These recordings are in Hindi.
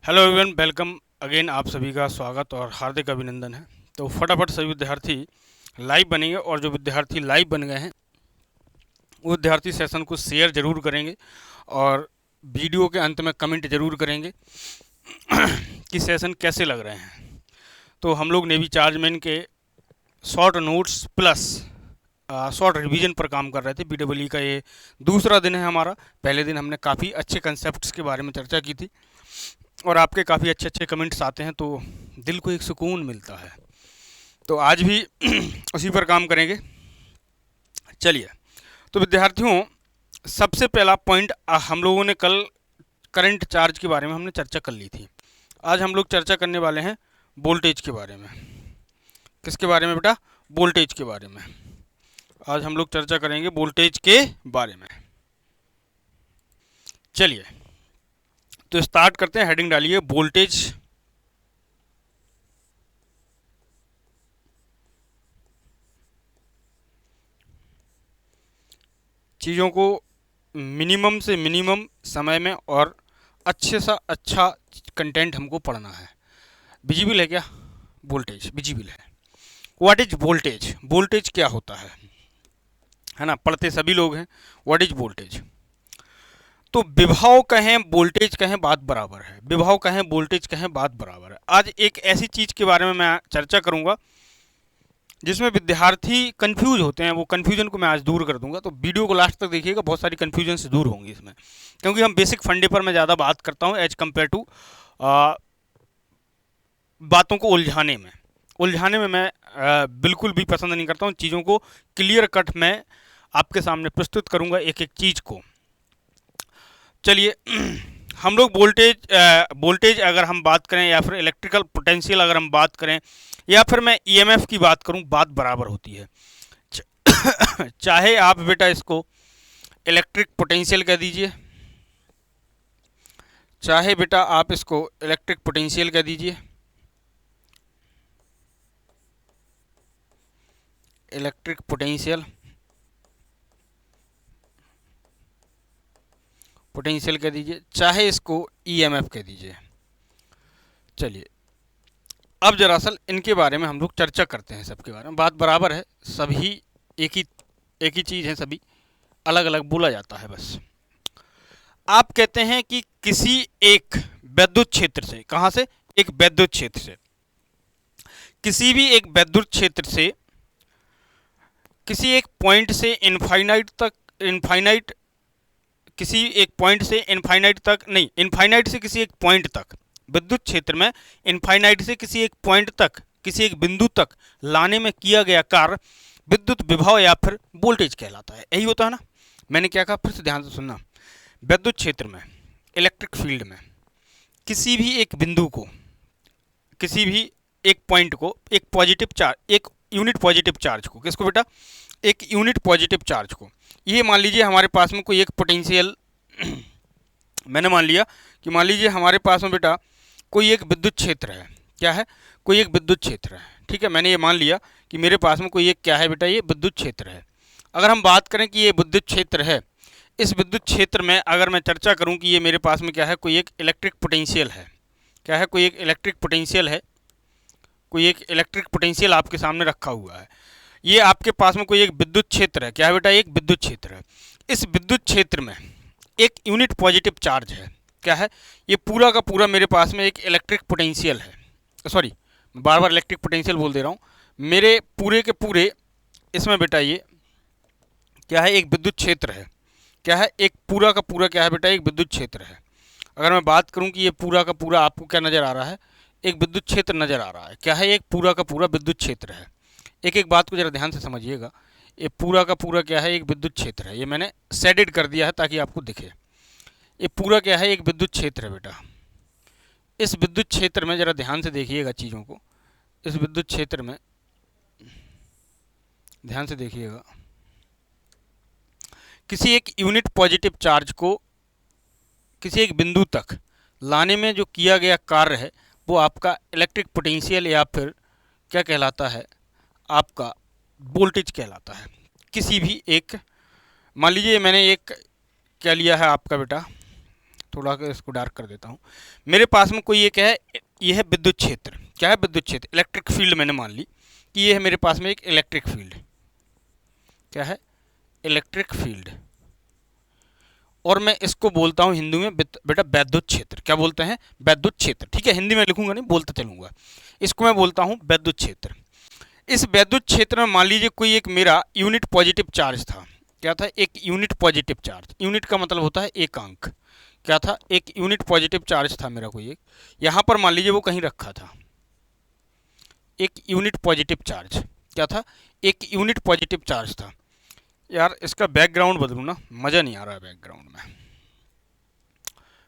Hello everyone, welcome again. आप सभी का स्वागत और हार्दिक अभिनंदन है। तो फटाफट सभी विद्यार्थी लाइव बनेंगे और जो विद्यार्थी लाइव बन गए हैं वो विद्यार्थी सेशन को शेयर जरूर करेंगे और वीडियो के अंत में कमेंट जरूर करेंगे कि सेशन कैसे लग रहे हैं। तो हम लोग नेवी चार्जमैन के short notes plus short revision पर काम कर रहे थे। BEE का ये दूसरा दिन है हमारा। पहले दिन हमने काफ़ी अच्छे कंसेप्ट्स के बारे में चर्चा की थी और आपके काफ़ी अच्छे अच्छे कमेंट्स आते हैं तो दिल को एक सुकून मिलता है। तो आज भी उसी पर काम करेंगे। चलिए, तो विद्यार्थियों, सबसे पहला पॉइंट, हम लोगों ने कल करंट चार्ज के बारे में हमने चर्चा कर ली थी। आज हम लोग चर्चा करने वाले हैं वोल्टेज के बारे में। किसके बारे में बेटा? वोल्टेज के बारे में। आज हम लोग चर्चा करेंगे वोल्टेज के बारे में। चलिए, तो स्टार्ट करते हैं। हेडिंग डालिए वोल्टेज। चीज़ों को मिनिमम से मिनिमम समय में और अच्छे सा अच्छा कंटेंट हमको पढ़ना है। विजिबल है क्या? वोल्टेज विजिबल है। What is voltage? वोल्टेज क्या होता है ना? पढ़ते सभी लोग हैं। What is voltage? तो विभव कहें वोल्टेज कहें बात बराबर है। विभव कहें वोल्टेज कहें बात बराबर है। आज एक ऐसी चीज़ के बारे में मैं चर्चा करूंगा जिसमें विद्यार्थी कंफ्यूज होते हैं। वो कंफ्यूजन को मैं आज दूर कर दूंगा। तो वीडियो को लास्ट तक देखिएगा, बहुत सारी कंफ्यूजन से दूर होंगी इसमें, क्योंकि हम बेसिक फंडे पर मैं ज़्यादा बात करता हूँ एज कम्पेयर टू बातों को उलझाने में मैं बिल्कुल भी पसंद नहीं करता हूँ। चीज़ों को क्लियर कट मैं आपके सामने प्रस्तुत करूँगा एक एक चीज़ को। चलिए, हम लोग वोल्टेज अगर हम बात करें या फिर इलेक्ट्रिकल पोटेंशियल अगर हम बात करें या फिर मैं EMF की बात करूं, बात बराबर होती है। चाहे आप बेटा इसको इलेक्ट्रिक पोटेंशियल कह दीजिए, चाहे बेटा आप इसको इलेक्ट्रिक पोटेंशियल कह दीजिए, इलेक्ट्रिक पोटेंशियल कह दीजिए, चाहे इसको EMF कह दीजिए। चलिए, अब दरअसल इनके बारे में हम लोग चर्चा करते हैं। सबके बारे में बात बराबर है, सभी एक ही चीज़ है, सभी अलग अलग बोला जाता है बस। आप कहते हैं कि किसी एक विद्युत क्षेत्र से, कहां से? एक विद्युत क्षेत्र से, किसी भी एक विद्युत क्षेत्र से किसी एक पॉइंट से इनफाइनाइट किसी एक पॉइंट से इनफाइनाइट तक नहीं, इनफाइनाइट से किसी एक पॉइंट तक, विद्युत क्षेत्र में इनफाइनाइट से किसी एक पॉइंट तक, किसी एक बिंदु तक लाने में किया गया कार्य विद्युत विभव या फिर वोल्टेज कहलाता है। यही होता है ना? मैंने क्या कहा, फिर से ध्यान से सुनना। विद्युत क्षेत्र में, इलेक्ट्रिक फील्ड में, किसी भी एक बिंदु को, किसी भी एक पॉइंट को, एक पॉजिटिव चार्ज, एक यूनिट पॉजिटिव चार्ज को, किसको बेटा? एक यूनिट पॉजिटिव चार्ज को, ये मान लीजिए हमारे पास में कोई एक पोटेंशियल मैंने मान लिया कि मान लीजिए हमारे पास में बेटा कोई एक विद्युत क्षेत्र है। क्या है? कोई एक विद्युत क्षेत्र है। ठीक है, मैंने ये मान लिया कि मेरे पास में कोई एक क्या है बेटा? ये विद्युत क्षेत्र है। अगर हम बात करें कि ये विद्युत क्षेत्र है, इस विद्युत क्षेत्र में अगर मैं चर्चा करूं कि ये मेरे पास में क्या है? कोई एक इलेक्ट्रिक पोटेंशियल है। क्या है? कोई एक इलेक्ट्रिक पोटेंशियल है। कोई एक इलेक्ट्रिक पोटेंशियल आपके सामने रखा हुआ है। ये आपके पास में कोई एक विद्युत क्षेत्र है। क्या है बेटा? एक विद्युत क्षेत्र है। इस विद्युत क्षेत्र में एक यूनिट पॉजिटिव चार्ज है। क्या है? ये पूरा का पूरा मेरे पास में एक इलेक्ट्रिक पोटेंशियल है। सॉरी, बार बार इलेक्ट्रिक पोटेंशियल बोल दे रहा हूँ। मेरे पूरे के पूरे इसमें बेटा ये क्या है? एक विद्युत क्षेत्र है। क्या है? एक पूरा का पूरा क्या है बेटा? एक विद्युत क्षेत्र है। अगर मैं बात करूं कि ये पूरा का पूरा आपको क्या नज़र आ रहा है? एक विद्युत क्षेत्र नज़र आ रहा है। क्या है? एक पूरा का पूरा विद्युत क्षेत्र है। एक एक बात को जरा ध्यान से समझिएगा। ये पूरा का पूरा क्या है? एक विद्युत क्षेत्र है। ये मैंने शेडेड कर दिया है ताकि आपको दिखे। ये पूरा क्या है? एक विद्युत क्षेत्र है बेटा। इस विद्युत क्षेत्र में जरा ध्यान से देखिएगा चीज़ों को। इस विद्युत क्षेत्र में ध्यान से देखिएगा। किसी एक यूनिट पॉजिटिव चार्ज को किसी एक बिंदु तक लाने में जो किया गया कार्य है वो आपका इलेक्ट्रिक पोटेंशियल या फिर क्या कहलाता है? आपका वोल्टेज कहलाता है। किसी भी एक, मान लीजिए मैंने एक क्या लिया है आपका बेटा, थोड़ा इसको डार्क कर देता हूँ। मेरे पास में कोई एक है, ये है विद्युत क्षेत्र। क्या है? विद्युत क्षेत्र, इलेक्ट्रिक फील्ड। मैंने मान ली कि ये है मेरे पास में एक इलेक्ट्रिक फील्ड। क्या है? Electric field. और मैं इसको बोलता हूँ हिंदी में बेटा वैद्युत क्षेत्र। क्या बोलते हैं? वैद्युत क्षेत्र। ठीक है, हिंदी में लिखूंगा नहीं, बोलता चलूंगा। इसको मैं बोलता हूँ वैद्युत क्षेत्र। इस वैद्युत क्षेत्र में मान लीजिए कोई एक मेरा यूनिट पॉजिटिव चार्ज था। क्या था? एक यूनिट पॉजिटिव चार्ज। यूनिट का मतलब होता है एक अंक। क्या था? एक यूनिट पॉजिटिव चार्ज था मेरा कोई एक, यहाँ पर मान लीजिए वो कहीं रखा था। एक यूनिट पॉजिटिव चार्ज। क्या था? एक यूनिट पॉजिटिव चार्ज था। यार इसका बैकग्राउंड बदलूँ ना, मज़ा नहीं आ रहा है बैकग्राउंड में।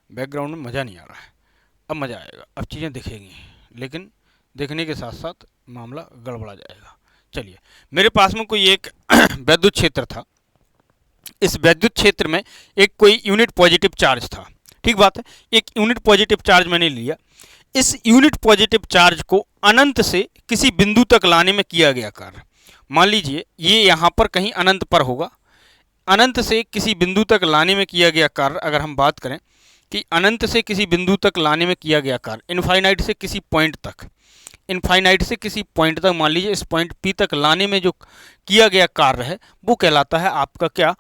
बैकग्राउंड में मज़ा नहीं आ रहा है। अब मज़ा आएगा, अब चीज़ें दिखेंगी, लेकिन देखने के साथ साथ मामला गड़बड़ा जाएगा। चलिए, मेरे पास में कोई एक वैद्युत क्षेत्र था। इस वैद्युत क्षेत्र में एक कोई यूनिट पॉजिटिव चार्ज था। ठीक बात है, एक यूनिट पॉजिटिव चार्ज मैंने लिया। इस यूनिट पॉजिटिव चार्ज को अनंत से किसी बिंदु तक लाने में किया गया कार्य। मान लीजिए ये यहाँ पर कहीं अनंत पर होगा। अनंत से किसी बिंदु तक लाने में किया गया कार्य, अगर हम बात करें कि अनंत से किसी बिंदु तक लाने में किया गया कार्य, इनफाइनाइट से किसी पॉइंट तक, इनफाइनाइट से किसी पॉइंट तक, मान लीजिए इस पॉइंट पी तक लाने में जो किया गया कार्य है वो कहलाता है आपका क्या?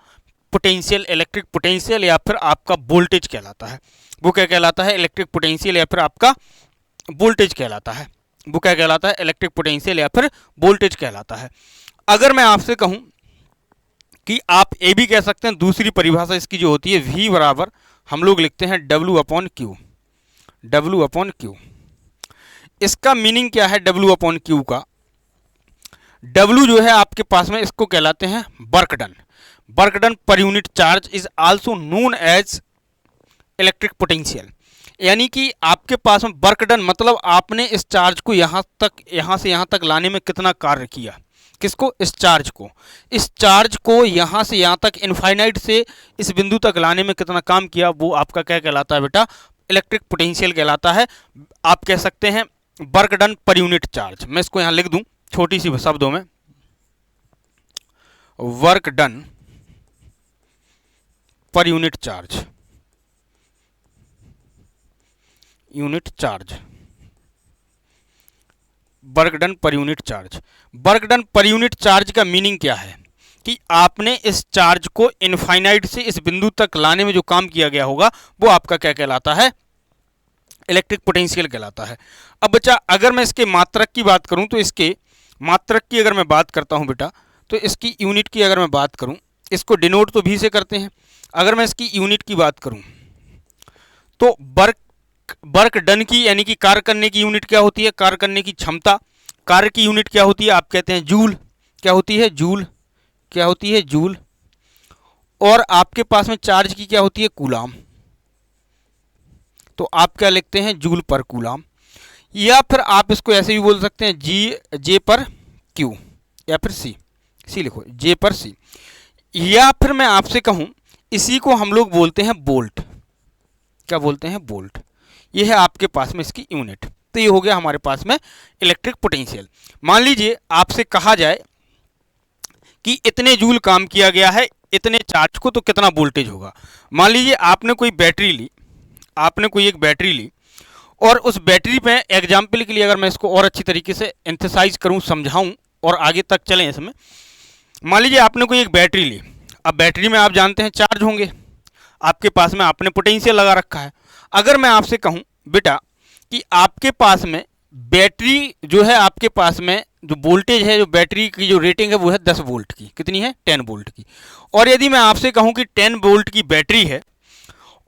पोटेंशियल, इलेक्ट्रिक पोटेंशियल, या फिर आपका वोल्टेज कहलाता है। वो क्या कहलाता है? इलेक्ट्रिक पोटेंशियल या फिर आपका वोल्टेज कहलाता है। वो क्या कहलाता है? इलेक्ट्रिक पोटेंशियल या फिर वोल्टेज कहलाता है। अगर मैं आपसे कहूं कि आप ये भी कह सकते हैं, दूसरी परिभाषा इसकी जो होती है V बराबर हम लोग लिखते हैं W/Q। W/Q, इसका मीनिंग क्या है W/Q का? W जो है आपके पास में, इसको कहलाते हैं work done. Work done per unit charge is also known as electric potential. यानी कि आपके पास में वर्क डन मतलब आपने इस चार्ज को यहाँ से यहाँ तक लाने में कितना कार्य किया। किसको? इस चार्ज को। इस चार्ज को यहाँ से यहाँ तक, इनफाइनाइट से इस बिंदु तक लाने में कितना काम किया, वो आपका क्या कहलाता है बेटा? इलेक्ट्रिक पोटेंशियल कहलाता है। आप कह सकते हैं work done per unit charge. मैं इसको यहाँ लिख दूं छोटी सी शब्दों में, work done per unit charge. Unit charge, work done per unit charge. Work done per unit charge का मीनिंग क्या है कि आपने इस चार्ज को इनफाइनाइट से इस बिंदु तक लाने में जो काम किया गया होगा वो आपका क्या कहलाता है? इलेक्ट्रिक पोटेंशियल कहलाता है। अब बच्चा अगर मैं इसके मात्रक की बात करूं तो इसके मात्रक की अगर मैं बात करता हूं बेटा, तो इसकी यूनिट की अगर मैं बात करूं, इसको डिनोट तो V से करते हैं। अगर मैं इसकी यूनिट की बात करूं तो वर्क डन की यानी कि कार्य करने की यूनिट क्या होती है? कार्य करने की क्षमता। कार्य की यूनिट क्या होती है? आप कहते हैं जूल। क्या होती है? जूल। क्या होती है? जूल। और आपके पास में चार्ज की क्या होती है? कूलाम। तो आप क्या लिखते हैं? जूल पर कूलाम। या फिर आप इसको ऐसे भी बोल सकते हैं J पर Q, या फिर C लिखो, J पर C। या फिर मैं आपसे कहूं, इसी को हम लोग बोलते हैं वोल्ट। क्या बोलते हैं? वोल्ट। ये है आपके पास में इसकी यूनिट। तो ये हो गया हमारे पास में इलेक्ट्रिक पोटेंशियल। मान लीजिए आपसे कहा जाए कि इतने जूल काम किया गया है इतने चार्ज को, तो कितना वोल्टेज होगा। मान लीजिए आपने कोई बैटरी ली, आपने कोई एक बैटरी ली, और उस बैटरी पे एग्जाम्पल के लिए अगर मैं इसको और अच्छी तरीके से एम्फसाइज करूं, समझाऊं और आगे तक चलें इसमें, मान लीजिए आपने कोई एक बैटरी ली। अब बैटरी में आप जानते हैं चार्ज होंगे, आपके पास में आपने पोटेंशियल लगा रखा है। अगर मैं आपसे कहूं बेटा कि आपके पास में बैटरी जो है, आपके पास में जो वोल्टेज है, जो बैटरी की जो रेटिंग है वो है 10 वोल्ट की। कितनी है? 10 वोल्ट की। और यदि मैं आपसे कहूं कि 10 वोल्ट की बैटरी है,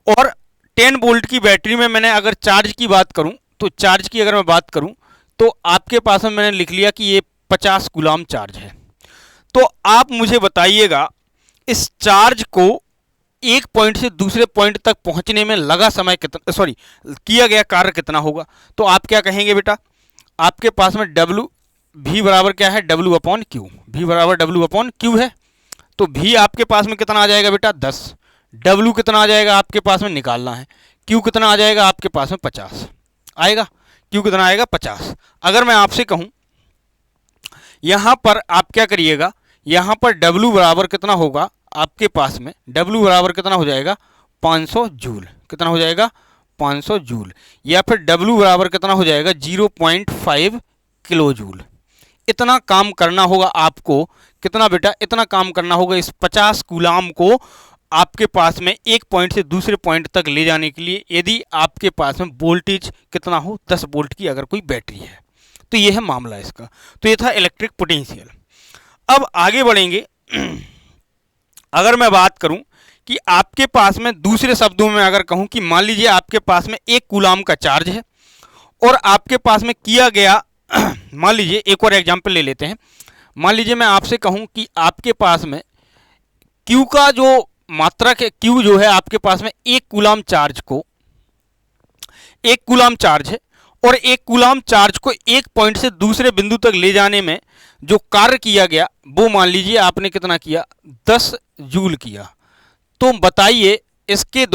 और 10 वोल्ट की बैटरी में मैंने अगर चार्ज की बात करूं, तो चार्ज की अगर मैं बात करूं तो आपके पास में मैंने लिख लिया कि ये 50 कूलाम चार्ज है। तो आप मुझे बताइएगा इस चार्ज को एक पॉइंट से दूसरे पॉइंट तक पहुंचने में लगा समय कितना, सॉरी किया गया कार्य कितना होगा। तो आप क्या कहेंगे बेटा? आपके पास में V बराबर क्या है? W/Q। V बराबर W/Q है। तो V आपके पास में कितना आ जाएगा बेटा? 10। W कितना आ जाएगा आपके पास में? निकालना है। Q कितना आ जाएगा आपके पास में? 50 आएगा। Q कितना आएगा? 50। अगर मैं आपसे कहूं यहां पर आप क्या करिएगा, यहां पर W बराबर कितना होगा आपके पास में? W बराबर कितना हो जाएगा? 500 जूल। कितना हो जाएगा 500 जूल, या फिर W बराबर कितना हो जाएगा 0.5 किलो जूल। इतना काम करना होगा आपको, कितना बेटा, इतना काम करना होगा इस 50 कूलाम को आपके पास में एक पॉइंट से दूसरे पॉइंट तक ले जाने के लिए, यदि आपके पास में वोल्टेज कितना हो 10 वोल्ट की अगर कोई बैटरी है। तो ये है मामला इसका। तो ये था इलेक्ट्रिक पोटेंशियल। अब आगे बढ़ेंगे। अगर मैं बात करूं कि आपके पास में दूसरे शब्दों में अगर कहूं कि मान लीजिए आपके पास में 1 कूलाम का चार्ज है और आपके पास में किया गया मान लीजिए एक और एग्जांपल ले लेते हैं। मान लीजिए मैं आपसे कहूं कि आपके पास में Q का जो मात्रक है, Q जो है आपके पास में 1 कूलाम चार्ज को, 1 कूलाम चार्ज है और 1 कूलाम चार्ज को एक पॉइंट से दूसरे बिंदु तक ले जाने में जो कार्य किया गया वो मान लीजिए आपने कितना किया 10 जूल किया। तो बताइए इसके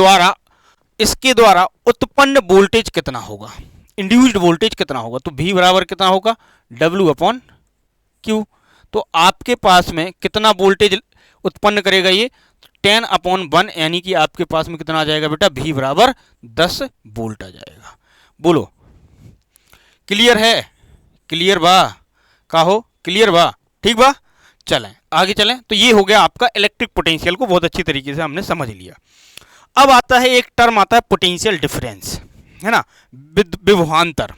द्वारा उत्पन्न वोल्टेज कितना होगा, इंड्यूस्ड वोल्टेज कितना होगा। तो V बराबर कितना होगा W/Q। तो आपके पास में कितना वोल्टेज उत्पन्न करेगा ये 10/1, यानी कि आपके पास में कितना आ जाएगा बेटा V बराबर 10 वोल्ट आ जाएगा। बोलो क्लियर है? क्लियर बा का हो? क्लियर बा? ठीक बा, चलें आगे चलें। तो ये हो गया आपका इलेक्ट्रिक पोटेंशियल को बहुत अच्छी तरीके से हमने समझ लिया। अब आता है एक टर्म आता है पोटेंशियल डिफरेंस, है ना, विभवांतर।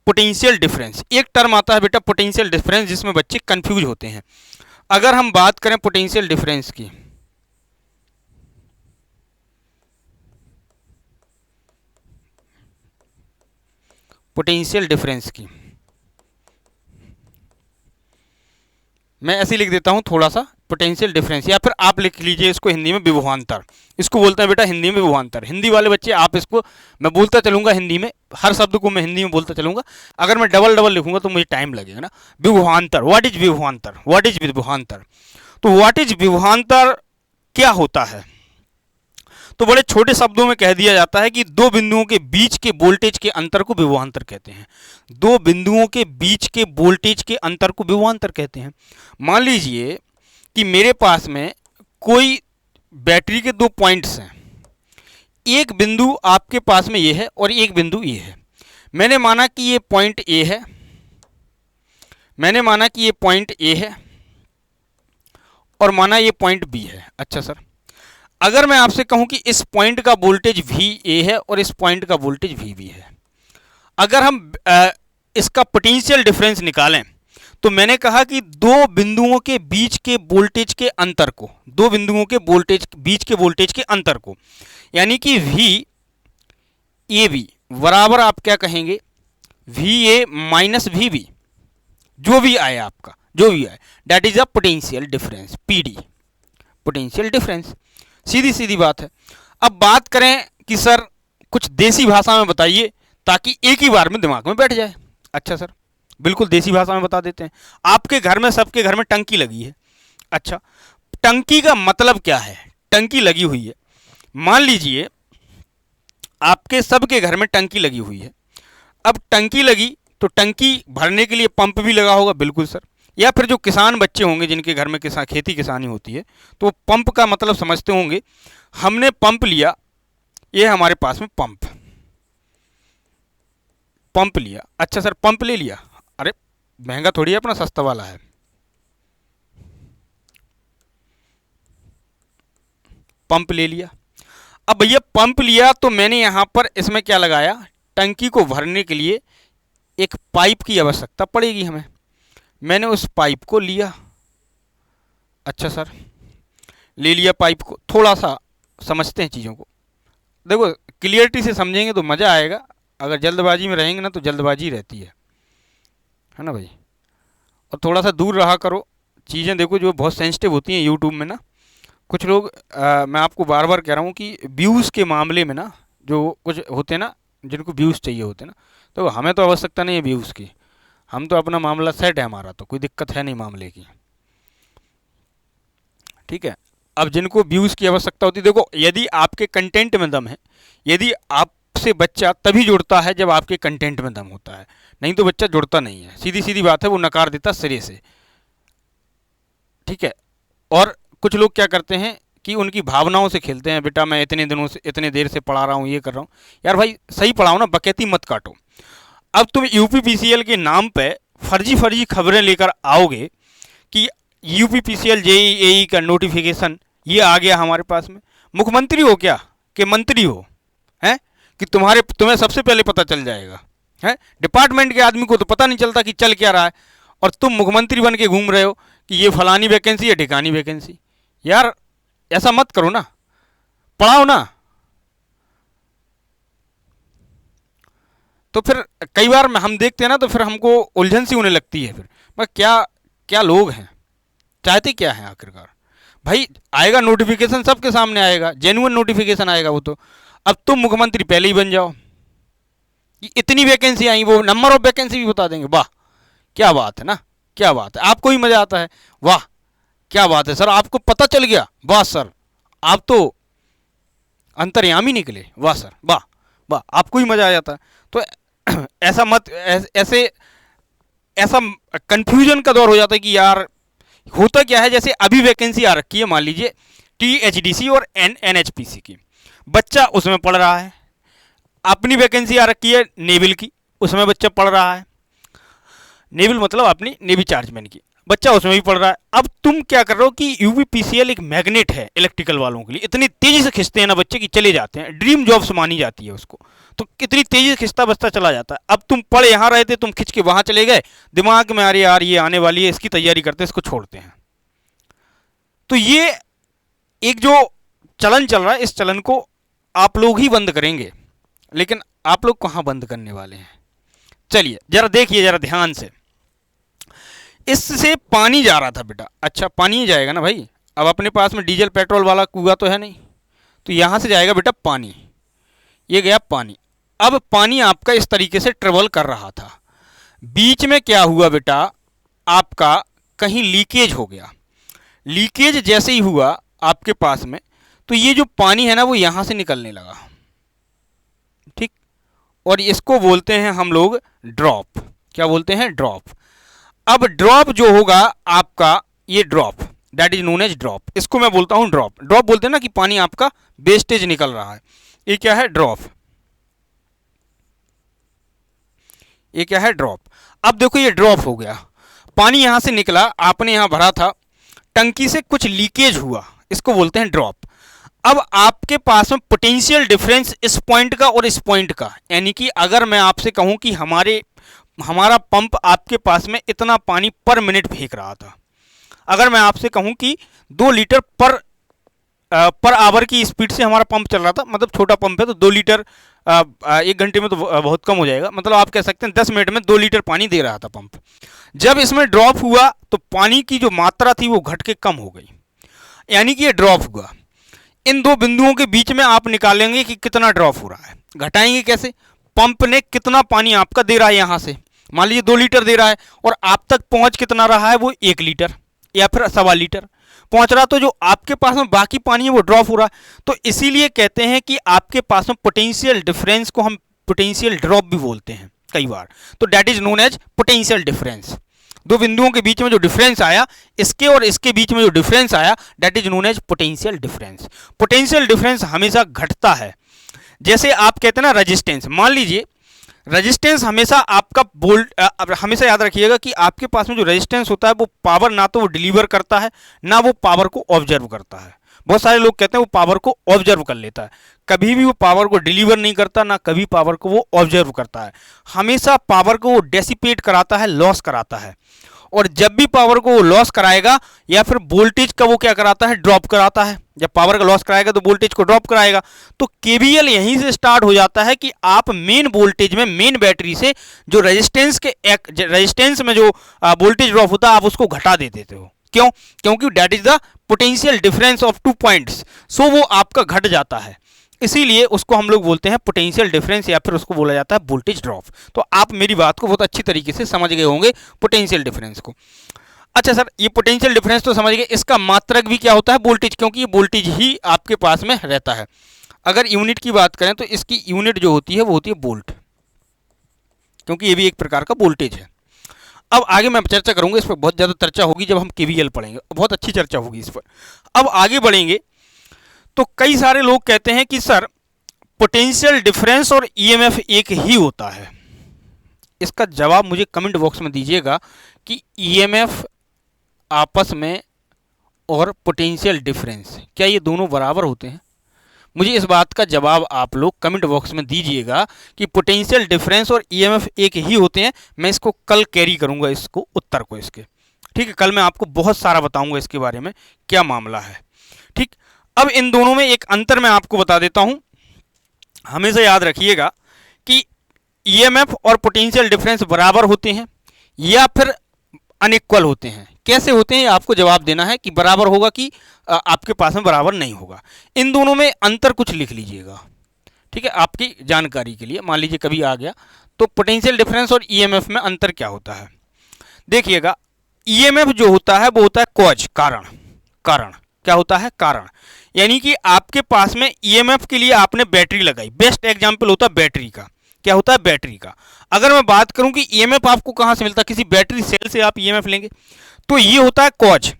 पोटेंशियल डिफरेंस एक टर्म आता है बेटा पोटेंशियल डिफरेंस, जिसमें बच्चे कंफ्यूज होते हैं। अगर हम बात करें पोटेंशियल डिफरेंस की, पोटेंशियल डिफरेंस की मैं ऐसे लिख देता हूं थोड़ा सा, पोटेंशियल डिफरेंस, या फिर आप लिख लीजिए इसको हिंदी में विभवांतर। इसको बोलते हैं बेटा हिंदी में विभवांतर। हिंदी वाले बच्चे आप इसको, मैं बोलता चलूंगा हिंदी में, हर शब्द को मैं हिंदी में बोलता चलूंगा। अगर मैं डबल डबल लिखूंगा तो मुझे टाइम लगेगा ना। विभवांतर, व्हाट इज विभवांतर, व्हाट इज विभवांतर। तो व्हाट इज विभवांतर क्या होता है? तो बड़े छोटे शब्दों में कह दिया जाता है कि दो बिंदुओं के बीच के वोल्टेज के अंतर को विभवांतर कहते हैं। दो बिंदुओं के बीच के वोल्टेज के अंतर को विभवांतर कहते हैं। मान लीजिए कि मेरे पास में कोई बैटरी के 2 पॉइंट्स हैं, एक बिंदु आपके पास में ये है और एक बिंदु ये है। मैंने माना कि ये पॉइंट ए है, मैंने माना कि ये पॉइंट ए है और माना ये पॉइंट बी है। अच्छा सर, अगर मैं आपसे कहूं कि इस पॉइंट का वोल्टेज VA है और इस पॉइंट का वोल्टेज VB है, अगर हम इसका पोटेंशियल डिफरेंस निकालें तो मैंने कहा कि दो बिंदुओं के बीच के वोल्टेज के अंतर को, दो बिंदुओं के बीच के वोल्टेज के अंतर को, यानी कि VAB बराबर आप क्या कहेंगे VA माइनस VB, जो भी आए आपका, जो भी आए, that is a potential difference, PD, potential difference. सीधी सीधी बात है। अब बात करें कि सर कुछ देसी भाषा में बताइए ताकि एक ही बार में दिमाग में बैठ जाए। अच्छा सर, बिल्कुल देसी भाषा में बता देते हैं। आपके घर में, सबके घर में टंकी लगी है। अच्छा, टंकी का मतलब क्या है? टंकी लगी हुई है, मान लीजिए आपके सबके घर में टंकी लगी हुई है। अब टंकी लगी तो टंकी भरने के लिए पंप भी लगा होगा। बिल्कुल सर। या फिर जो किसान बच्चे होंगे जिनके घर में खेती किसानी होती है तो पंप का मतलब समझते होंगे। हमने पंप लिया, ये हमारे पास में पंप लिया। अच्छा सर, पंप ले लिया, अरे महंगा थोड़ी है, अपना सस्ता वाला है। पंप ले लिया। अब भैया पंप लिया तो मैंने यहां पर इसमें क्या लगाया, टंकी को भरने के लिए एक पाइप की आवश्यकता पड़ेगी हमें। मैंने उस पाइप को लिया। अच्छा सर, ले लिया पाइप को। थोड़ा सा समझते हैं चीज़ों को, देखो क्लियरिटी से समझेंगे तो मज़ा आएगा। अगर जल्दबाजी में रहेंगे ना तो जल्दबाजी रहती है ना भाई। और थोड़ा सा दूर रहा करो, चीज़ें देखो जो बहुत सेंसिटिव होती हैं यूट्यूब में ना। कुछ लोग मैं आपको बार बार कह रहा हूँ कि व्यूज़ के मामले में ना, जो कुछ होते हैं ना जिनको व्यूज़ चाहिए होते हैं ना, तो हमें तो आवश्यकता नहीं है व्यूज़ की। हम तो अपना मामला सेट है, हमारा तो कोई दिक्कत है नहीं मामले की, ठीक है। अब जिनको व्यूज़ की आवश्यकता होती है, देखो यदि आपके कंटेंट में दम है, यदि आपसे बच्चा तभी जुड़ता है जब आपके कंटेंट में दम होता है, नहीं तो बच्चा जुड़ता नहीं है। सीधी सीधी बात है, वो नकार देता सिरे से, ठीक है। और कुछ लोग क्या करते हैं कि उनकी भावनाओं से खेलते हैं। बेटा मैं इतने दिनों से इतने देर से पढ़ा रहा हूँ, ये कर रहा हूँ। यार भाई सही पढ़ाओ ना, बकैती मत काटो। अब तुम यूपीपीसीएल के नाम पे फर्जी फर्जी खबरें लेकर आओगे कि यूपीपीसीएल जेईई का नोटिफिकेशन ये आ गया हमारे पास में। मुख्यमंत्री हो क्या कि मंत्री हो हैं कि तुम्हें सबसे पहले पता चल जाएगा? है डिपार्टमेंट के आदमी को तो पता नहीं चलता कि चल क्या रहा है, और तुम मुख्यमंत्री बन के घूम रहे हो कि ये फलानी वैकेंसी है ढिकानी वैकेंसी। यार ऐसा मत करो ना, पढ़ाओ ना। तो फिर कई बार हम देखते हैं ना, तो फिर हमको उलझन सी होने लगती है। फिर मैं क्या क्या लोग हैं, चाहते क्या हैं आखिरकार? भाई आएगा नोटिफिकेशन, सबके सामने आएगा, जेन्युइन नोटिफिकेशन आएगा वो तो। अब तुम मुख्यमंत्री पहले ही बन जाओ कि इतनी वैकेंसी आई, वो नंबर ऑफ वैकेंसी भी बता देंगे। वाह क्या बात है ना, क्या बात है, आपको ही मजा आता है। वाह क्या बात है सर, आपको पता चल गया, वाह सर आप तो अंतर्यामी निकले, वाह सर वाह वाह, आपको ही मजा आ जाता है। तो ऐसा मत ऐसा कंफ्यूजन का दौर हो जाता है कि यार होता क्या है। जैसे अभी वैकेंसी आ रखी है, मान लीजिए टीएचडीसी और एनएचपीसी की, बच्चा उसमें पढ़ रहा है। अपनी वैकेंसी आ रखी है नेविल की, उसमें बच्चा पढ़ रहा है। नेविल मतलब अपनी नेवी चार्जमैन की, बच्चा उसमें भी पढ़ रहा है। अब तुम क्या कर रहे हो कि यूपीपीसीएल एक मैग्नेट है इलेक्ट्रिकल वालों के लिए, इतनी तेजी से खिंचते हैं ना बच्चे कि चले जाते हैं, ड्रीम जॉब्स मानी जाती है उसको, तो कितनी तेजी से खिंचता बस्ता चला जाता है। अब तुम पढ़ यहाँ रहे थे, तुम खिंच के वहां चले गए, दिमाग में आ रही यार ये आने वाली है, इसकी तैयारी करते हैं, इसको छोड़ते हैं। तो ये एक जो चलन चल रहा है, इस चलन को आप लोग ही बंद करेंगे, लेकिन आप लोग कहाँ बंद करने वाले हैं? चलिए जरा देखिए, जरा ध्यान से। इससे पानी जा रहा था बेटा, अच्छा पानी ही जाएगा ना भाई, अब अपने पास में डीजल पेट्रोल वाला कुआं तो है नहीं, तो यहाँ से जाएगा बेटा पानी, ये गया पानी। अब पानी आपका इस तरीके से ट्रेवल कर रहा था, बीच में क्या हुआ बेटा, आपका कहीं लीकेज हो गया। लीकेज जैसे ही हुआ आपके पास में, तो ये जो पानी है ना वो यहाँ से निकलने लगा, ठीक, और इसको बोलते हैं हम लोग ड्रॉप। क्या बोलते हैं? ड्रॉप। अब ड्रॉप जो होगा आपका, ये drop that is known as drop, इसको मैं बोलता हूं ड्रॉप। ड्रॉप बोलते हैं ना कि पानी आपका वेस्टेज निकल रहा है, ये क्या है? ड्रॉप। ये क्या है? ड्रॉप। अब देखो ये ड्रॉप हो गया, पानी यहां से निकला, आपने यहां भरा था, टंकी से कुछ लीकेज हुआ, इसको बोलते हैं ड्रॉप। अब आपके पास में पोटेंशियल डिफरेंस इस पॉइंट का और इस पॉइंट का, यानी कि अगर मैं आपसे कहूं कि हमारा पंप आपके पास में इतना पानी पर मिनट फेंक रहा था, अगर मैं आपसे कहूं कि 2 लीटर पर आवर की स्पीड से हमारा पंप चल रहा था, मतलब छोटा पंप है तो 2 लीटर 1 घंटे में तो बहुत कम हो जाएगा, मतलब आप कह सकते हैं 10 मिनट में 2 लीटर पानी दे रहा था पंप। जब इसमें ड्रॉप हुआ तो पानी की जो मात्रा थी वो घट के कम हो गई, यानी कि ये ड्रॉप हुआ। इन दो बिंदुओं के बीच में आप निकालेंगे कि कितना ड्रॉप हो रहा है। घटाएंगे कैसे? पंप ने कितना पानी आपका दे रहा है, यहां से मान लीजिए 2 लीटर दे रहा है, और आप तक पहुंच कितना रहा है, वो 1 लीटर या फिर 1.25 लीटर पहुंच रहा, तो जो आपके पास में बाकी पानी है वो ड्रॉप हो रहा है। तो इसीलिए कहते हैं कि आपके पास में पोटेंशियल डिफरेंस को हम पोटेंशियल ड्रॉप भी बोलते हैं कई बार, तो that is known as potential difference. दो बिंदुओं के बीच में जो डिफरेंस आया, इसके और इसके बीच में जो डिफरेंस आया, that is known as potential difference. Potential difference हमेशा घटता है। जैसे आप कहते हैं ना रेजिस्टेंस, मान लीजिए रेजिस्टेंस हमेशा आपका हमेशा याद रखिएगा कि आपके पास में जो रेजिस्टेंस होता है वो पावर ना तो वो डिलीवर करता है, ना वो पावर को ऑब्जर्व करता है। बहुत सारे लोग कहते हैं वो पावर को ऑब्जर्व कर लेता है, कभी भी वो पावर को डिलीवर नहीं करता, ना कभी पावर को वो ऑब्जर्व करता है। हमेशा पावर को वो डेसिपेट कराता है, लॉस कराता है, और जब भी पावर को वो लॉस कराएगा या फिर वोल्टेज का वो क्या कराता है, ड्रॉप कराता है। जब पावर का लॉस कराएगा तो वोल्टेज को ड्रॉप कराएगा। तो केवीएल यहीं से स्टार्ट हो जाता है कि आप मेन वोल्टेज में, मेन बैटरी से जो रेजिस्टेंस में जो वोल्टेज ड्रॉप होता है आप उसको घटा देते हो। क्यों? क्योंकि that is the potential difference of 2 points, so वो आपका घट जाता है, इसीलिए उसको हम लोग बोलते हैं पोटेंशियल डिफरेंस, या फिर उसको बोला जाता है वोल्टेज ड्रॉप। तो आप मेरी बात को बहुत अच्छी तरीके से समझ गए होंगे पोटेंशियल डिफरेंस को। अच्छा सर, ये पोटेंशियल डिफरेंस तो समझ गए, इसका मात्रक भी क्या होता है? वोल्टेज, क्योंकि ये वोल्टेज ही आपके पास में रहता है। अगर यूनिट की बात करें तो इसकी यूनिट जो होती है वो होती है वोल्ट, क्योंकि ये भी एक प्रकार का वोल्टेज है। अब आगे मैं चर्चा करूंगा इस पर, बहुत ज़्यादा चर्चा होगी जब हम केवीएल पढ़ेंगे, बहुत अच्छी चर्चा होगी इस पर। अब आगे बढ़ेंगे तो कई सारे लोग कहते हैं कि सर पोटेंशियल डिफरेंस और ईएमएफ एक ही होता है। इसका जवाब मुझे कमेंट बॉक्स में दीजिएगा कि ईएमएफ आपस में और पोटेंशियल डिफरेंस क्या ये दोनों बराबर होते हैं? मुझे इस बात का जवाब आप लोग कमेंट बॉक्स में दीजिएगा कि पोटेंशियल डिफरेंस और ईएमएफ एक ही होते हैं। मैं इसको कल कैरी करूंगा, इसको उत्तर को इसके, ठीक है। कल मैं आपको बहुत सारा बताऊंगा इसके बारे में क्या मामला है, ठीक। अब इन दोनों में एक अंतर मैं आपको बता देता हूं। हमेशा याद रखिएगा कि ईएमएफ और पोटेंशियल डिफरेंस बराबर होते हैं या फिर अनइक्वल होते हैं। कैसे होते हैं आपको जवाब देना है कि बराबर होगा कि आपके पास में बराबर नहीं होगा। इन दोनों में अंतर कुछ लिख लीजिएगा, ठीक है, आपकी जानकारी के लिए। मान लीजिए कभी आ गया तो पोटेंशियल डिफरेंस और ईएमएफ में अंतर क्या होता है देखिएगा। ईएमएफ जो होता है वो होता है कॉज, कारण क्या होता है? कारण। यानी कि आपके पास में ईएमएफ के लिए आपने बैटरी लगाई, बेस्ट एग्जांपल होता है बैटरी का। क्या होता है? बैटरी का। अगर मैं बात करूं कि ईएमएफ आपको कहां से मिलता है, किसी बैटरी सेल से आप ईएमएफ लेंगे, तो ये होता है कॉज।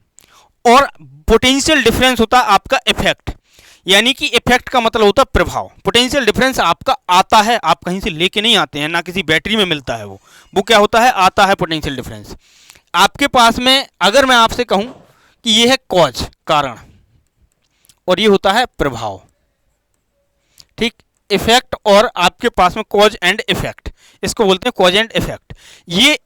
और पोटेंशियल डिफरेंस होता है आपका इफेक्ट। यानी कि इफेक्ट का मतलब होता है प्रभाव। पोटेंशियल डिफरेंस आपका आता है, आप कहीं से लेके नहीं आते हैं, ना किसी बैटरी में मिलता है वो क्या होता है? आता है पोटेंशियल डिफरेंस आपके पास में। अगर मैं आपसे कहूं कि ये है कॉज, कारण, और ये होता है प्रभाव, ठीक। इफेक्ट और आपके पास में कॉज एंड इफेक्ट, इसको बोलते हैं कॉज एंड इफेक्ट। ये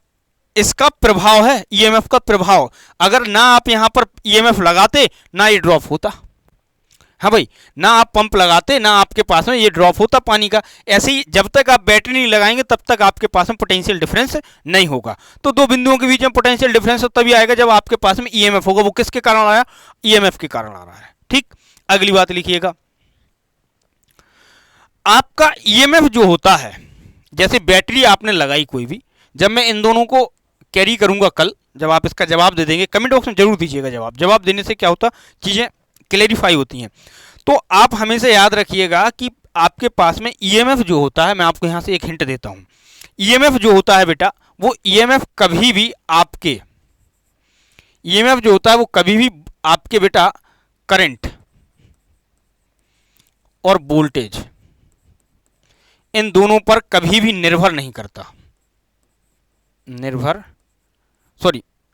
इसका प्रभाव है, ईएमएफ का प्रभाव। अगर ना आप यहां पर ईएमएफ लगाते ना ये ड्रॉप होता। हाँ भाई, ना आप पंप लगाते ना आपके पास में ये ड्रॉप होता पानी का। ऐसे ही जब तक आप बैटरी नहीं लगाएंगे तब तक आपके पास में पोटेंशियल डिफरेंस नहीं होगा। तो दो बिंदुओं के बीच में पोटेंशियल डिफरेंस तभी आएगा जब आपके पास में ईएमएफ होगा। वो किसके कारण आया? ईएमएफ के कारण आ रहा है, ठीक। अगली बात लिखिएगा, आपका ईएमएफ जो होता है, जैसे बैटरी आपने लगाई कोई भी, जब मैं इन दोनों को कैरी करूंगा कल, जब आप इसका जवाब दे देंगे, कमेंट बॉक्स में जरूर दीजिएगा जवाब देने से क्या होता, चीजें क्लेरिफाई होती हैं। तो आप हमेशा याद रखिएगा कि आपके पास में ईएमएफ जो होता है, मैं आपको यहां से एक हिंट देता हूं, ईएमएफ जो होता है बेटा, वो ईएमएफ कभी भी आपके, ईएमएफ जो होता है वो कभी भी आपके बेटा करंट और वोल्टेज, इन दोनों पर कभी भी निर्भर नहीं करता।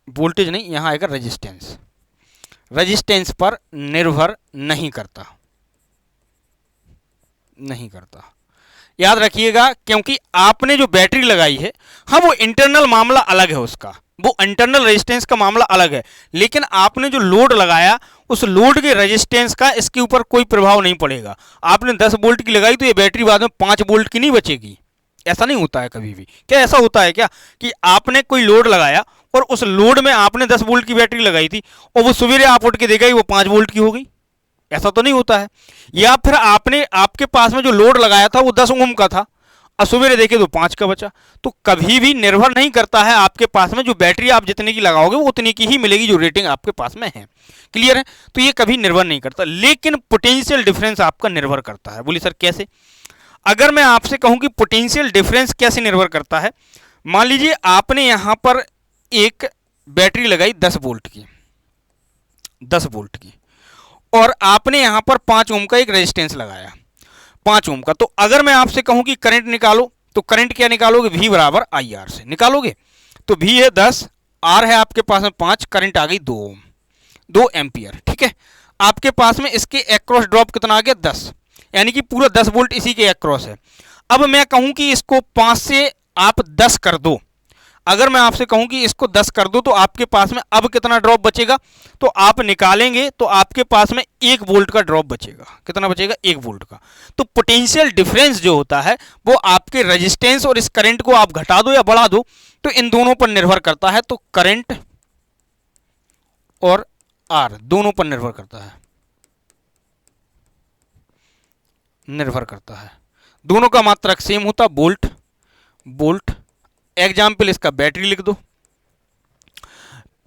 वोल्टेज नहीं, यहां आएगा रेजिस्टेंस पर निर्भर नहीं करता। याद रखिएगा, क्योंकि आपने जो बैटरी लगाई है, हाँ वो इंटरनल मामला अलग है उसका, वो इंटरनल रेजिस्टेंस का मामला अलग है, लेकिन आपने जो लोड लगाया उस लोड के रेजिस्टेंस का इसके ऊपर कोई प्रभाव नहीं पड़ेगा। आपने 10 वोल्ट की लगाई तो ये बैटरी बाद में 5 वोल्ट की नहीं बचेगी, ऐसा नहीं होता है कभी भी। क्या ऐसा होता है क्या कि आपने कोई लोड लगाया और उस लोड में आपने 10 वोल्ट की बैटरी लगाई थी और वो सवेरे आप उठ के देखा वो 5 वोल्ट की हो गई? ऐसा तो नहीं होता है। या फिर आपने, आपके पास में जो लोड लगाया था वो 10 ओम का था और सवेरे देखे तो 5 का बचा। तो कभी भी निर्भर नहीं करता है आपके पास में, जो बैटरी आप जितने की लगाओगे वो उतनी की ही मिलेगी जो रेटिंग आपके पास में है। क्लियर है? तो ये कभी निर्भर नहीं करता, लेकिन पोटेंशियल डिफरेंस आपका निर्भर करता है। बोलिए सर कैसे? अगर मैं आपसे कहूं कि पोटेंशियल डिफरेंस कैसे निर्भर करता है, मान लीजिए आपने यहां पर एक बैटरी लगाई 10 वोल्ट की, और आपने यहां पर 5 ओम का एक रेजिस्टेंस लगाया, 5 ओम का। तो अगर मैं आपसे कहूं कि करंट निकालो, तो करंट क्या निकालोगे? V बराबर IR से निकालोगे। तो V है 10, R है आपके पास में 5, करंट आ गई 2 ओम, 2 एम्पियर, ठीक है। आपके पास में इसके एक्रॉस ड्रॉप कितना आ गया? 10, यानी कि पूरा 10 वोल्ट इसी के एक्रॉस है। अब मैं कहूं कि इसको 5 से आप 10 कर दो, अगर मैं आपसे कहूं कि इसको 10 कर दो तो आपके पास में अब कितना ड्रॉप बचेगा? तो आप निकालेंगे तो आपके पास में 1 वोल्ट का ड्रॉप बचेगा। कितना बचेगा? 1 वोल्ट का। तो पोटेंशियल डिफरेंस जो होता है वो आपके रेजिस्टेंस और इस करंट को आप घटा दो या बढ़ा दो तो इन दोनों पर निर्भर करता है। तो करंट और R दोनों पर निर्भर करता है, दोनों का मात्रक सेम होता, वोल्ट। एग्जाम्पल इसका बैटरी लिख दो।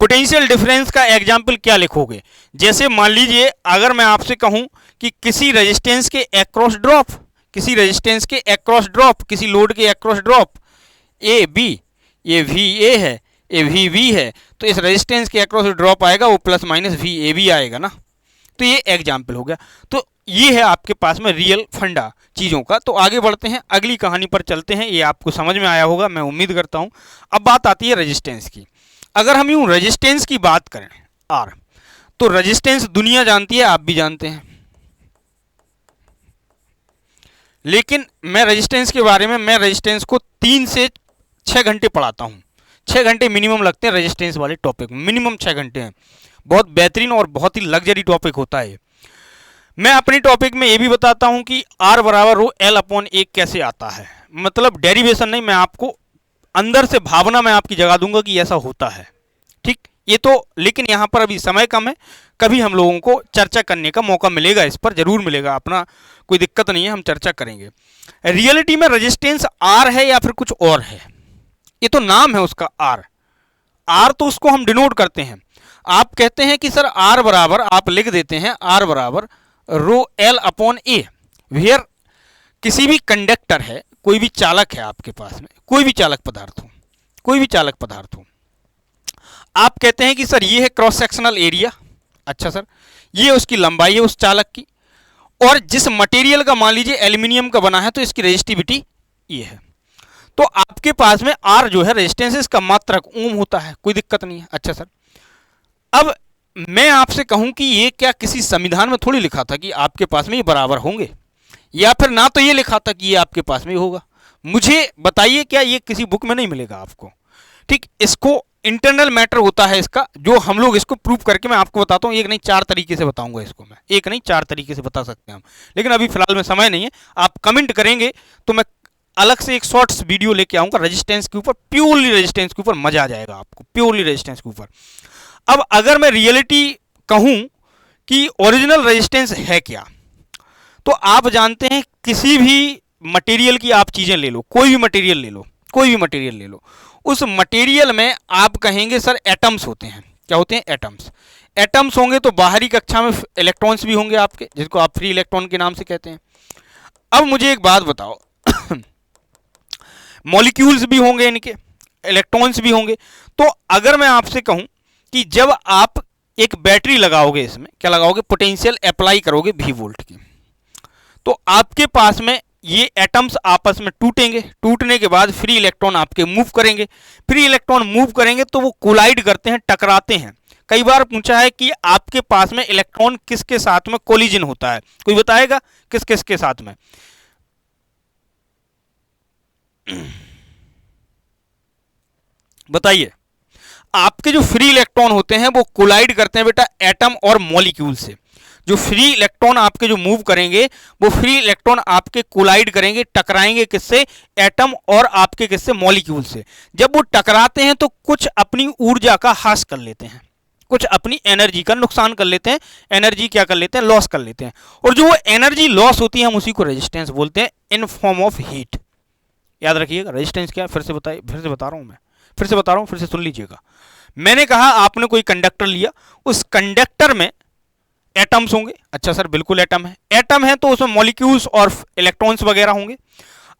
पोटेंशियल डिफरेंस का एग्जाम्पल क्या लिखोगे? जैसे मान लीजिए अगर मैं आपसे कहूं कि किसी रेजिस्टेंस के एक्रॉस ड्रॉप, किसी लोड के एक्रॉस ड्रॉप ए बी, ये वी ए है, ये वी बी है, तो इस रेजिस्टेंस के एक्रॉस ड्रॉप आएगा वो plus minus V A B आएगा ना। तो ये एग्जाम्पल हो गया। तो ये है आपके पास में रियल फंडा चीज़ों का। तो आगे बढ़ते हैं, अगली कहानी पर चलते हैं। ये आपको समझ में आया होगा, मैं उम्मीद करता हूँ। अब बात आती है रेजिस्टेंस की। अगर हम यूँ रेजिस्टेंस की बात करें आर, तो रेजिस्टेंस दुनिया जानती है, आप भी जानते हैं, लेकिन मैं रेजिस्टेंस के बारे में, मैं रेजिस्टेंस को 3 से 6 घंटे पढ़ाता हूँ। 6 घंटे मिनिमम लगते हैं रेजिस्टेंस वाले टॉपिक में, मिनिमम 6 घंटे हैं। बहुत बेहतरीन और बहुत ही लग्जरी टॉपिक होता है। मैं अपने टॉपिक में ये भी बताता हूँ कि आर बराबर रो एल अपॉन ए कैसे आता है। मतलब डेरिवेशन नहीं, मैं आपको अंदर से भावना में आपकी जगा दूंगा कि ऐसा होता है। ठीक, ये तो, लेकिन यहाँ पर अभी समय कम है, कभी हम लोगों को चर्चा करने का मौका मिलेगा, इस पर जरूर मिलेगा, अपना कोई दिक्कत नहीं है, हम चर्चा करेंगे। रियलिटी में रेजिस्टेंस आर है या फिर कुछ और है? ये तो नाम है उसका आर। आर तो उसको हम डिनोट करते हैं। आप कहते हैं कि सर आर बराबर, आप लिख देते हैं आर बराबर rho L upon A, where किसी भी कंडक्टर है, कोई भी चालक है आपके पास में, कोई भी चालक पदार्थ हो, कोई भी चालक पदार्थ हो, आप कहते हैं कि सर ये है क्रॉस सेक्शनल एरिया। अच्छा सर, ये उसकी लंबाई है उस चालक की, और जिस मटेरियल का मान लीजिए एल्यूमिनियम का बना है, तो इसकी रेजिस्टिविटी ये है। तो आपके पास में आर जो है रेजिस्टेंस, इसका मात्रक ओम होता है, कोई दिक्कत नहीं है। अच्छा सर, अब मैं आपसे कहूं कि ये क्या किसी संविधान में थोड़ी लिखा था कि आपके पास में ये बराबर होंगे, या फिर ना तो ये लिखा था कि ये आपके पास में होगा? मुझे बताइए, क्या ये किसी बुक में नहीं मिलेगा आपको? ठीक, इसको इंटरनल मैटर होता है इसका, जो हम लोग इसको प्रूव करके मैं आपको बताता हूँ। एक नहीं 4 तरीके से बताऊंगा इसको मैं, एक नहीं 4 तरीके से बता सकते हैं हम, लेकिन अभी फिलहाल में समय नहीं है। आप कमेंट करेंगे तो मैं अलग से एक शॉर्ट्स वीडियो लेके आऊंगा रेजिस्टेंस के ऊपर, प्योरली रेजिस्टेंस के ऊपर, मजा आ जाएगा आपको, प्योरली रेजिस्टेंस के ऊपर। अब अगर मैं रियलिटी कहूं कि ओरिजिनल रेजिस्टेंस है क्या, तो आप जानते हैं किसी भी मटेरियल की आप चीजें ले लो, कोई भी मटेरियल ले लो, कोई भी मटेरियल ले लो, उस मटेरियल में आप कहेंगे सर एटम्स होते हैं। क्या होते हैं? एटम्स। एटम्स होंगे तो बाहरी कक्षा में इलेक्ट्रॉन्स भी होंगे आपके, जिसको आप फ्री इलेक्ट्रॉन के नाम से कहते हैं। अब मुझे एक बात बताओ, मॉलिक्यूल्स भी होंगे, इनके इलेक्ट्रॉन्स भी होंगे। तो अगर मैं आपसे कहूं कि जब आप एक बैटरी लगाओगे, इसमें क्या लगाओगे? पोटेंशियल अप्लाई करोगे V वोल्ट की, तो आपके पास में ये एटम्स आपस में टूटेंगे, टूटने के बाद फ्री इलेक्ट्रॉन आपके मूव करेंगे। फ्री इलेक्ट्रॉन मूव करेंगे तो वो कोलाइड करते हैं, टकराते हैं। कई बार पूछा है कि आपके पास में इलेक्ट्रॉन किसके साथ में कोलिजन होता है, कोई बताएगा किस किस के साथ में? बताइए। आपके जो फ्री इलेक्ट्रॉन होते हैं वो कोलाइड करते हैं बेटा एटम और मॉलिक्यूल से। जो फ्री इलेक्ट्रॉन आपके जो मूव करेंगे, वो फ्री इलेक्ट्रॉन आपके कोलाइड करेंगे, टकराएंगे किससे? एटम और आपके किससे? मॉलिक्यूल से। जब वो टकराते हैं तो कुछ अपनी ऊर्जा का ह्रास कर लेते हैं, कुछ अपनी एनर्जी का नुकसान कर लेते हैं, एनर्जी क्या कर लेते हैं? लॉस कर लेते हैं। और जो वो एनर्जी लॉस होती है, हम उसी को रेजिस्टेंस बोलते हैं, इन फॉर्म ऑफ हीट। याद रखिएगा रेजिस्टेंस क्या है, फिर से बताइए, फिर से बता रहा हूं मैं, फिर से बता रहा हूं, फिर से सुन लीजिएगा। मैंने कहा आपने कोई कंडक्टर लिया, उस कंडक्टर में एटम्स होंगे। अच्छा सर, बिल्कुल एटम है, एटम है तो उसमें मॉलिक्यूल्स और इलेक्ट्रॉन्स वगैरह होंगे।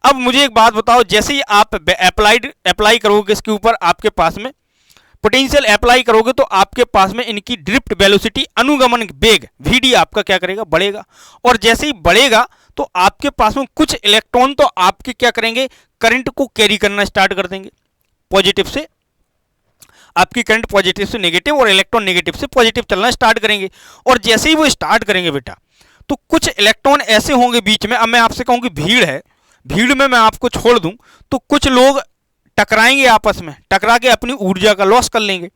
अब मुझे एक बात बताओ, जैसे ही आप अप्लाई करोगे इसके ऊपर, आपके पास में पोटेंशियल अप्लाई करोगे, तो आपके पास में इनकी ड्रिफ्ट वेलोसिटी, अनुगमन वेग Vd आपका क्या करेगा? बढ़ेगा। और जैसे ही बढ़ेगा तो आपके पास में कुछ इलेक्ट्रॉन तो आपके क्या करेंगे? करंट को कैरी करना स्टार्ट कर देंगे, पॉजिटिव से आपकी करंट पॉजिटिव से नेगेटिव और इलेक्ट्रॉन नेगेटिव से पॉजिटिव चलना स्टार्ट करेंगे। और जैसे ही वो स्टार्ट करेंगे बेटा, तो कुछ इलेक्ट्रॉन ऐसे होंगे बीच में। अब मैं आपसे कहूं कि भीड़ है, भीड़ में मैं आपको छोड़ दूं तो कुछ लोग टकराएंगे आपस में, टकरा के अपनी ऊर्जा का लॉस कर लेंगे।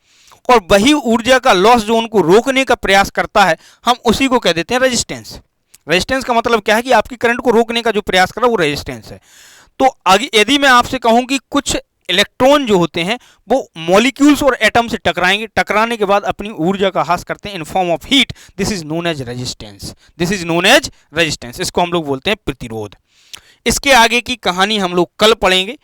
और वही ऊर्जा का लॉस जो उनको रोकने का प्रयास करता है, हम उसी को कह देते हैं रेजिस्टेंस। रेजिस्टेंस का मतलब क्या है? कि आपकी करंट को रोकने का जो प्रयास कर रहा है वो रेजिस्टेंस है। तो आगे यदि मैं आपसे कहूं कि कुछ इलेक्ट्रॉन जो होते हैं वो मॉलिक्यूल्स और एटम से टकराएंगे, टकराने के बाद अपनी ऊर्जा का ह्रास करते हैं in form of heat, this is known as resistance, this is known as resistance. इसको हम लोग बोलते हैं प्रतिरोध। इसके आगे की कहानी हम लोग कल पढ़ेंगे,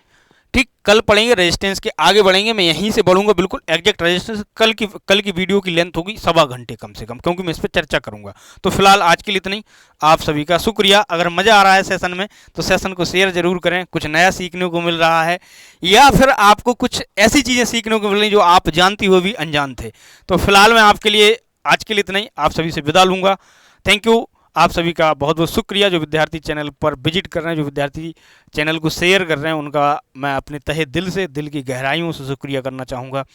ठीक, कल पढ़ेंगे, रेजिस्टेंस के आगे बढ़ेंगे। मैं यहीं से बढ़ूंगा बिल्कुल एग्जैक्ट रेजिस्टेंस। कल की वीडियो की लेंथ होगी 1.25 घंटे कम से कम, क्योंकि मैं इस पर चर्चा करूंगा। तो फिलहाल आज के लिए इतना ही। आप सभी का शुक्रिया। अगर मज़ा आ रहा है सेशन में तो सेशन को शेयर जरूर करें, कुछ नया सीखने को मिल रहा है, या फिर आपको कुछ ऐसी चीज़ें सीखने को मिल रही जो आप जानती हो भी अनजान थे। तो फिलहाल मैं आपके लिए आज के लिए इतना ही, आप सभी से विदा लूँगा। थैंक यू, आप सभी का बहुत बहुत शुक्रिया जो विद्यार्थी चैनल पर विजिट कर रहे हैं, जो विद्यार्थी चैनल को शेयर कर रहे हैं, उनका मैं अपने तहे दिल से, दिल की गहराइयों से शुक्रिया करना चाहूँगा,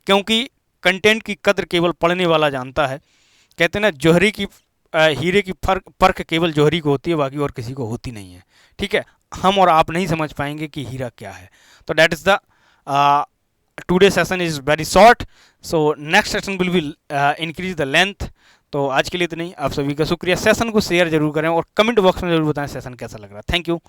क्योंकि कंटेंट की कद्र केवल पढ़ने वाला जानता है। कहते हैं ना, जौहरी की हीरे की परख केवल जौहरी को होती है, बाकी और किसी को होती नहीं है। ठीक है, हम और आप नहीं समझ पाएंगे कि हीरा क्या है। तो that is the today session is very short, so next session will be increase the length. तो आज के लिए इतना ही, आप सभी का शुक्रिया। सेशन को शेयर जरूर करें और कमेंट बॉक्स में जरूर बताएं सेशन कैसा लग रहा है। Thank you.